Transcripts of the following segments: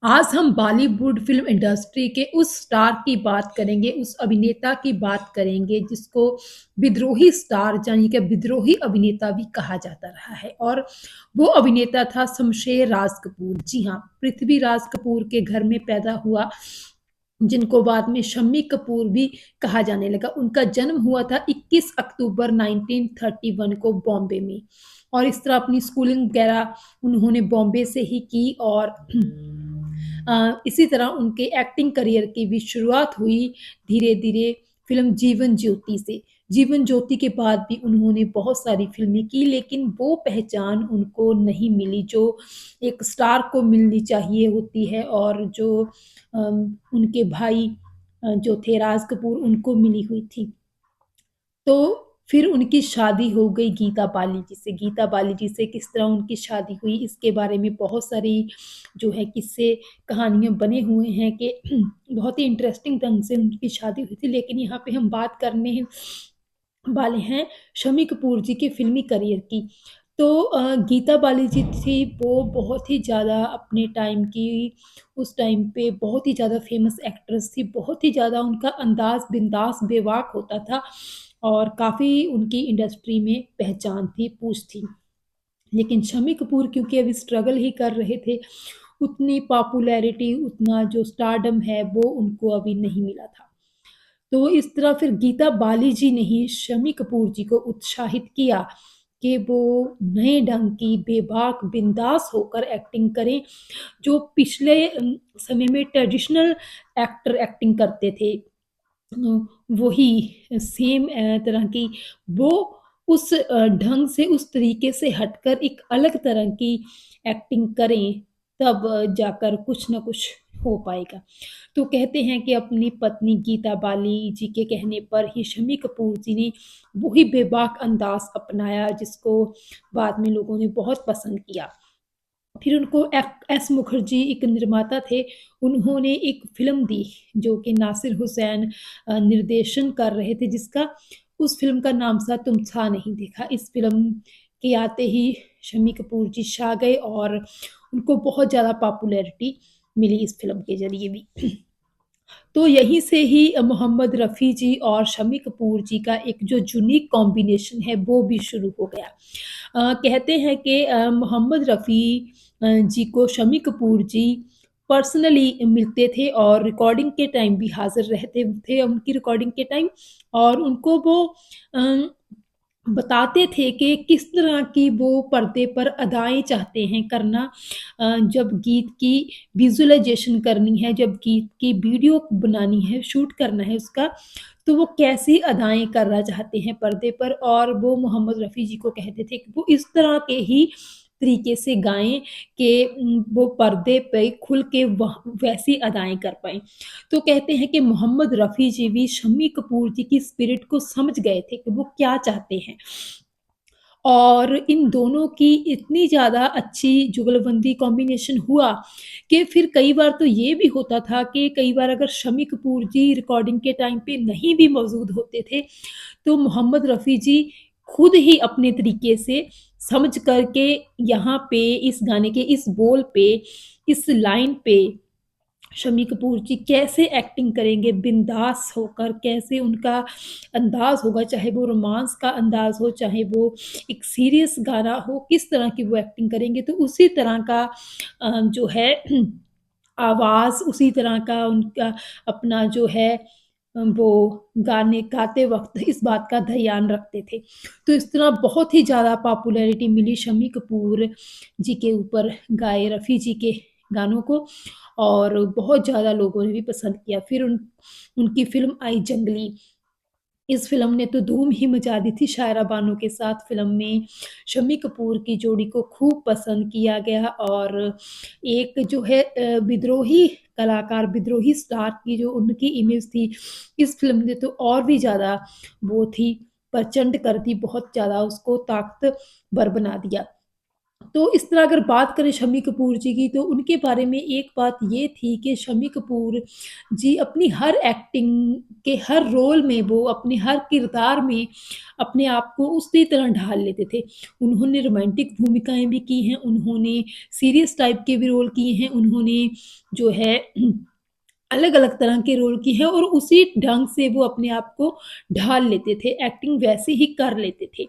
आज हम Bollywood film industry के उस स्टार की बात करेंगे, उस अभिनेता की बात करेंगे जिसको विद्रोही स्टार यानी कि विद्रोही अभिनेता भी कहा जाता रहा है और वो अभिनेता था शमशेर राज कपूर। जी हाँ, पृथ्वीराज कपूर के घर में पैदा हुआ, जिनको बाद में शम्मी कपूर भी कहा जाने लगा। उनका जन्म हुआ था 21 अक्टूबर 1931 को बॉम्बे में और इस तरह अपनी स्कूलिंग वगैरह उन्होंने बॉम्बे से ही की और इसी तरह उनके एक्टिंग करियर की भी शुरुआत हुई धीरे-धीरे फ़िल्म जीवन ज्योति से। जीवन ज्योति के बाद भी उन्होंने बहुत सारी फ़िल्में की लेकिन वो पहचान उनको नहीं मिली जो एक स्टार को मिलनी चाहिए होती है और जो उनके भाई जो थे राज कपूर उनको मिली हुई थी। तो फिर उनकी शादी हो गई गीता बाली जी से। गीता बाली जी से किस तरह उनकी शादी हुई इसके बारे में बहुत सारी जो है किस्से कहानियाँ बने हुए हैं कि बहुत ही इंटरेस्टिंग ढंग से उनकी शादी हुई थी। लेकिन यहाँ पे हम बात करने वाले हैं शम्मी कपूर जी के फ़िल्मी करियर की। तो गीता बाली जी थी वो बहुत ही ज़्यादा अपने टाइम की उस टाइम पे बहुत ही ज़्यादा फ़ेमस एक्ट्रेस थी। बहुत ही ज़्यादा उनका अंदाज़ बिंदास बेबाक होता था और काफ़ी उनकी इंडस्ट्री में पहचान थी, पूछ थी। लेकिन शम्मी कपूर क्योंकि अभी स्ट्रगल ही कर रहे थे, उतनी पॉपुलैरिटी, उतना जो स्टारडम है वो उनको अभी नहीं मिला था। तो इस तरह फिर गीता बाली जी ने ही शम्मी कपूर जी को उत्साहित किया कि वो नए ढंग की बेबाक, बिंदास होकर एक्टिंग करें, जो पिछले समय में ट्रेडिशनल एक्टर एक्टिंग करते थे। वही सेम तरह की वो उस ढंग से, उस तरीके से हटकर एक अलग तरह की एक्टिंग करें, तब जाकर कुछ न कुछ हो पाएगा। तो कहते हैं कि अपनी पत्नी गीता बाली जी के कहने पर ही शम्मी कपूर जी ने वही बेबाक अंदाज़ अपनाया जिसको बाद में लोगों ने बहुत पसंद किया। फिर उनको एस मुखर्जी एक निर्माता थे, उन्होंने एक फ़िल्म दी जो कि नासिर हुसैन निर्देशन कर रहे थे जिसका उस फ़िल्म का नाम था तुम था नहीं देखा। इस फ़िल्म के आते ही शम्मी कपूर जी छा गए और उनको बहुत ज़्यादा पॉपुलैरिटी मिली इस फ़िल्म के ज़रिए भी। तो यहीं से ही मोहम्मद रफ़ी जी और शम्मी कपूर जी का एक जो यूनिक कॉम्बिनेशन है वो भी शुरू हो गया। कहते हैं कि मोहम्मद रफ़ी जी को शम्मी कपूर जी पर्सनली मिलते थे और रिकॉर्डिंग के टाइम भी हाज़िर रहते थे उनकी रिकॉर्डिंग के टाइम और उनको वो अ, बताते थे कि किस तरह की वो पर्दे पर अदाएँ चाहते हैं करना जब गीत की विज़ुअलाइज़ेशन करनी है, जब गीत की वीडियो बनानी है, शूट करना है उसका, तो वो कैसी अदाएँ करना चाहते हैं पर्दे पर और वो मोहम्मद रफ़ी जी को कहते थे कि वो इस तरह के ही तरीके से गाएँ कि वो पर्दे पे खुल के वह वैसी अदाएँ कर पाएँ। तो कहते हैं कि मोहम्मद रफ़ी जी भी शम्मी कपूर जी की स्पिरिट को समझ गए थे कि वो क्या चाहते हैं। और इन दोनों की इतनी ज़्यादा अच्छी जुगलबंदी कॉम्बिनेशन हुआ कि फिर कई बार तो ये भी होता था कि कई बार अगर शम्मी कपूर जी रिकॉर्डिंग के टाइम पे नहीं भी मौजूद होते थे, तो मोहम्मद रफ़ी जी खुद ही अपने तरीके से समझ कर के यहाँ पे इस गाने के इस बोल पे, इस लाइन पे शम्मी कपूर जी कैसे एक्टिंग करेंगे बिंदास होकर, कैसे उनका अंदाज़ होगा, चाहे वो रोमांस का अंदाज़ हो, चाहे वो एक सीरियस गाना हो, किस तरह की वो एक्टिंग करेंगे, तो उसी तरह का जो है आवाज़, उसी तरह का उनका अपना जो है वो गाने गाते वक़्त इस बात का ध्यान रखते थे। तो इस तरह बहुत ही ज़्यादा पॉपुलैरिटी मिली शम्मी कपूर जी के ऊपर गाए रफ़ी जी के गानों को और बहुत ज़्यादा लोगों ने भी पसंद किया। फिर उनकी फ़िल्म आई जंगली। इस फ़िल्म ने तो धूम ही मचा दी थी शायरा बानो के साथ फ़िल्म में शम्मी कपूर की जोड़ी को खूब पसंद किया गया और एक जो है विद्रोही कलाकार, विद्रोही स्टार की जो उनकी इमेज थी, इस फ़िल्म ने तो और भी ज़्यादा वो थी, प्रचंड कर दी, बहुत ज़्यादा उसको ताकतवर बना दिया। तो इस तरह अगर बात करें शम्मी कपूर जी की, तो उनके बारे में एक बात ये थी कि शम्मी कपूर जी अपनी हर एक्टिंग के हर रोल में, वो अपने हर किरदार में अपने आप को उसी तरह ढाल लेते थे। उन्होंने रोमांटिक भूमिकाएँ भी की हैं, उन्होंने सीरियस टाइप के भी रोल किए हैं, उन्होंने जो है अलग-अलग तरह के रोल की हैं और उसी ढंग से वो अपने आप को ढाल लेते थे, एक्टिंग वैसे ही कर लेते थे।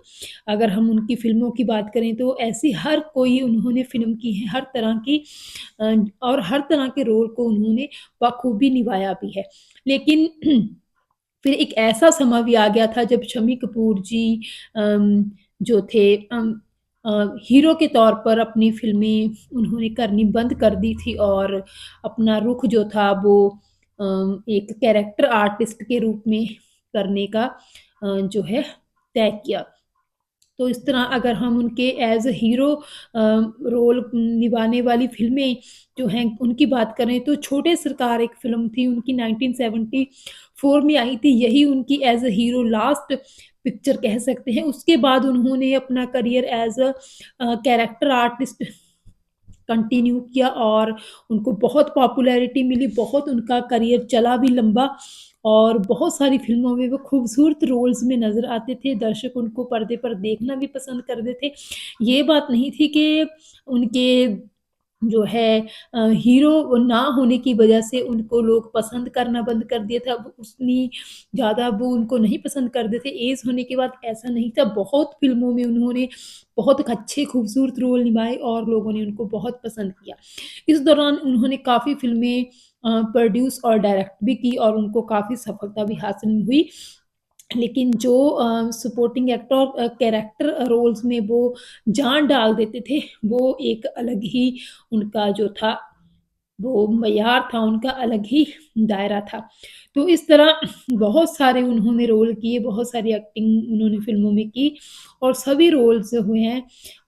अगर हम उनकी फ़िल्मों की बात करें तो ऐसी हर कोई उन्होंने फ़िल्म की है, हर तरह की और हर तरह के रोल को उन्होंने बखूबी निभाया भी है। लेकिन फिर एक ऐसा समय भी आ गया था जब शम्मी कपूर जी जो थे हीरो के तौर पर अपनी फ़िल्में उन्होंने करनी बंद कर दी थी और अपना रुख जो था वो एक कैरेक्टर आर्टिस्ट के रूप में करने का जो है तय किया। तो इस तरह अगर हम उनके एज़ अ हीरो रोल निभाने वाली फ़िल्में जो हैं उनकी बात करें तो छोटे सरकार एक फ़िल्म थी उनकी 1974 में आई थी, यही उनकी as a hero last picture कह सकते हैं। उसके बाद उन्होंने अपना career as a character artist continue किया और उनको बहुत पॉपुलैरिटी मिली, बहुत उनका करियर चला भी लंबा और बहुत सारी फ़िल्मों में वो खूबसूरत रोल्स में नज़र आते थे, दर्शक उनको पर्दे पर देखना भी पसंद करते थे। ये बात नहीं थी कि उनके जो है हीरो ना होने की वजह से उनको लोग पसंद करना बंद कर दिया था। वो उतनी ज़्यादा वो उनको नहीं पसंद करते थे। ऐज होने के बाद ऐसा नहीं था। बहुत फ़िल्मों में उन्होंने बहुत अच्छे खूबसूरत रोल निभाए और लोगों ने उनको बहुत पसंद किया। इस दौरान उन्होंने काफ़ी फ़िल्में प्रोड्यूस और डायरेक्ट भी की और उनको काफ़ी सफलता भी हासिल हुई। लेकिन जो सपोर्टिंग एक्टर कैरेक्टर रोल्स में वो जान डाल देते थे, वो एक अलग ही उनका जो था, वो मय्यार था, उनका अलग ही दायरा था। तो इस तरह बहुत सारे उन्होंने रोल किए, बहुत सारी एक्टिंग उन्होंने फ़िल्मों में की और सभी रोल्स जो हुए हैं,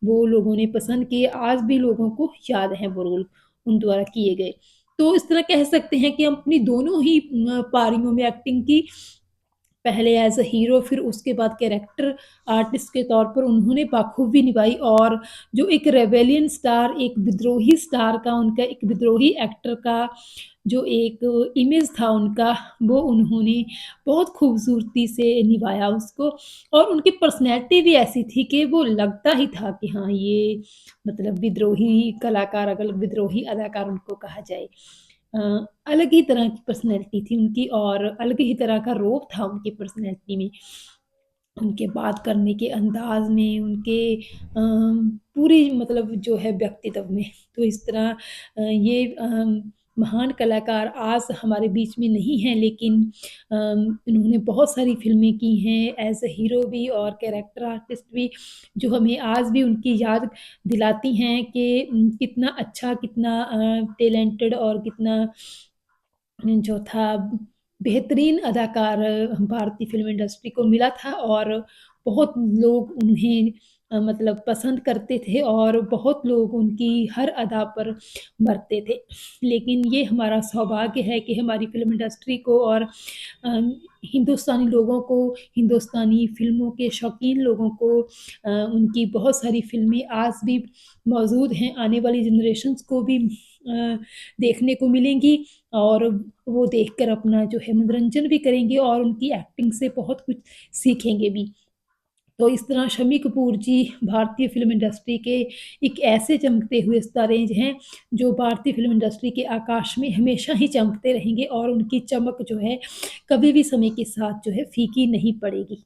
वो लोगों ने पसंद किए। आज भी लोगों को याद हैं वो रोल उन द्वारा किए गए। तो इस तरह कह सकते हैं कि हम अपनी दोनों ही पारियों में एक्टिंग की पहले एज़ अ हीरो फिर उसके बाद कैरेक्टर आर्टिस्ट के तौर पर उन्होंने बाखूबी निभाई और जो एक रेबेलियन स्टार, एक विद्रोही स्टार का उनका एक विद्रोही एक्टर का जो एक इमेज था उनका, वो उन्होंने बहुत खूबसूरती से निभाया उसको और उनकी पर्सनैलिटी भी ऐसी थी कि वो लगता ही था कि हाँ, ये मतलब विद्रोही कलाकार अगर विद्रोही अदाकार उनको कहा जाए। अ, अलग ही तरह की पर्सनैलिटी थी उनकी और अलग ही तरह का रोब था उनकी पर्सनैलिटी में। उनके बात करने के अंदाज़ में, उनके पूरी मतलब जो है व्यक्तित्व में। तो इस तरह ये महान कलाकार आज हमारे बीच में नहीं हैं लेकिन इन्होंने बहुत सारी फ़िल्में की हैं एज़ अ हीरो भी और कैरेक्टर आर्टिस्ट भी, जो हमें आज भी उनकी याद दिलाती हैं कि कितना अच्छा, कितना टैलेंटेड और कितना जो था बेहतरीन अदाकार भारतीय फ़िल्म इंडस्ट्री को मिला था और बहुत लोग उन्हें मतलब पसंद करते थे और बहुत लोग उनकी हर अदा पर मरते थे। लेकिन ये हमारा सौभाग्य है कि हमारी फ़िल्म इंडस्ट्री को और हिंदुस्तानी लोगों को, हिंदुस्तानी फ़िल्मों के शौकीन लोगों को उनकी बहुत सारी फ़िल्में आज भी मौजूद हैं, आने वाली जनरेशन्स को भी देखने को मिलेंगी और वो देखकर अपना जो है मनोरंजन भी करेंगे और उनकी एक्टिंग से बहुत कुछ सीखेंगे भी। तो इस तरह शम्मी कपूर जी भारतीय फ़िल्म इंडस्ट्री के एक ऐसे चमकते हुए सितारे हैं, जो भारतीय फ़िल्म इंडस्ट्री के आकाश में हमेशा ही चमकते रहेंगे और उनकी चमक जो है, कभी भी समय के साथ जो है फीकी नहीं पड़ेगी।